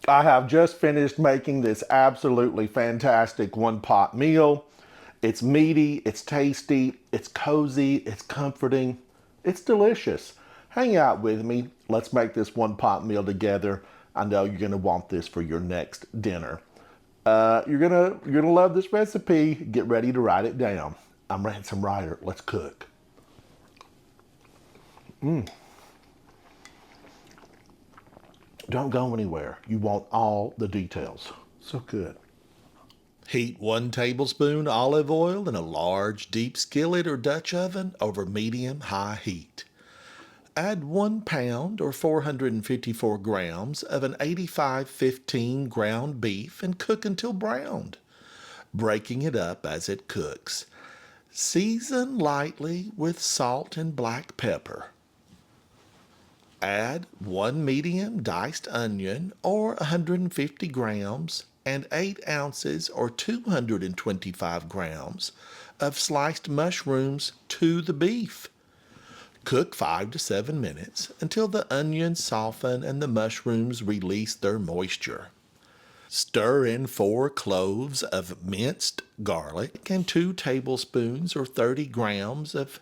I have just finished making this absolutely fantastic one-pot meal. It's meaty, it's tasty, it's cozy, it's comforting, it's delicious. Hang out with me. Let's make this one-pot meal together. I know you're gonna want this for your next dinner. You're gonna love this recipe. Get ready to write it down. I'm Ransom Ryder. Let's cook. Don't go anywhere. You want all the details. So good. Heat 1 tablespoon olive oil in a large deep skillet or Dutch oven over medium-high heat. Add 1 pound or 454 grams of an 85-15 ground beef and cook until browned, breaking it up as it cooks. Season lightly with salt and black pepper. Add 1 medium diced onion or 150 grams and 8 ounces or 225 grams of sliced mushrooms to the beef. Cook 5 to 7 minutes until the onions soften and the mushrooms release their moisture. Stir in 4 cloves of minced garlic and 2 tablespoons or 30 grams of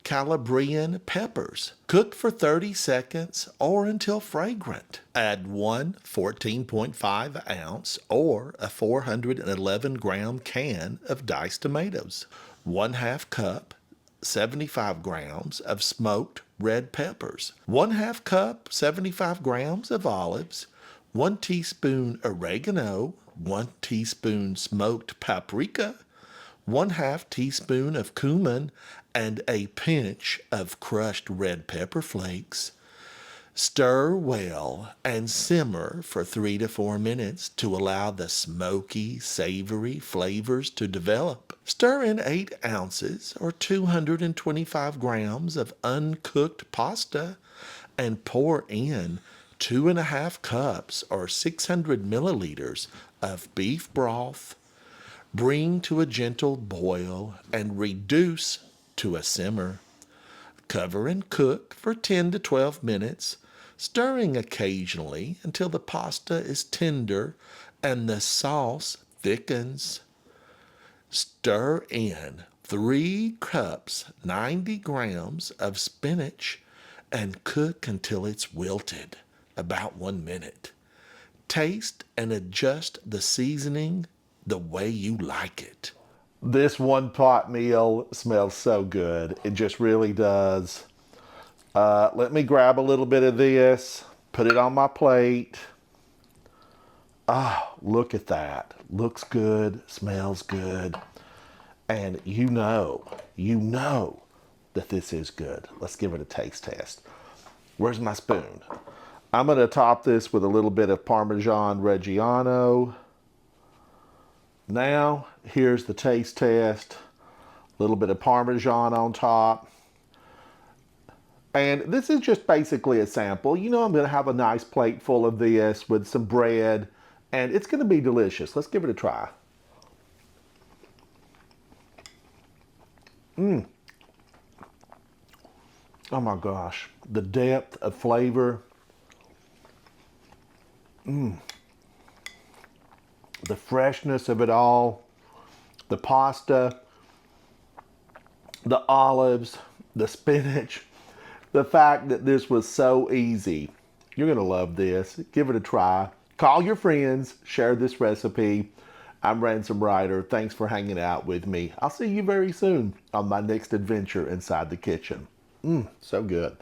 Calabrian peppers. Cook for 30 seconds or until fragrant. Add 1 14.5 ounce or a 411 gram can of diced tomatoes, 1/2 cup 75 grams of smoked red peppers, 1/2 cup 75 grams of olives, 1 teaspoon oregano, 1 teaspoon smoked paprika, 1/2 teaspoon of cumin, and a pinch of crushed red pepper flakes. Stir well and simmer for 3 to 4 minutes to allow the smoky, savory flavors to develop. Stir in 8 ounces or 225 grams of uncooked pasta and pour in 2.5 cups or 600 milliliters of beef broth. Bring to a gentle boil and reduce to a simmer. Cover and cook for 10 to 12 minutes, stirring occasionally until the pasta is tender and the sauce thickens. Stir in 3 cups 90 grams of spinach and cook until it's wilted, about 1 minute. Taste and adjust the seasoning the way you like it. This one-pot meal smells so good. It just really does. Let me grab a little bit of this, put it on my plate. Ah, look at that. Looks good, smells good. And you know that this is good. Let's give it a taste test. Where's my spoon? I'm gonna top this with a little bit of Parmesan Reggiano. Now, here's the taste test. A little bit of Parmesan on top. And this is just basically a sample. You know I'm gonna have a nice plate full of this with some bread, and it's gonna be delicious. Let's give it a try. Oh my gosh, the depth of flavor. The freshness of it all, the pasta, the olives, the spinach, the fact that this was so easy. You're gonna love this. Give it a try. Call your friends, share this recipe. I'm Ransom Ryder. Thanks for hanging out with me. I'll see you very soon on my next adventure inside the kitchen. So good.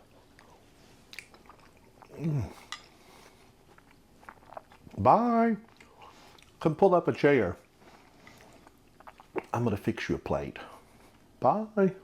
Bye. Come pull up a chair. I'm gonna fix you a plate. Bye.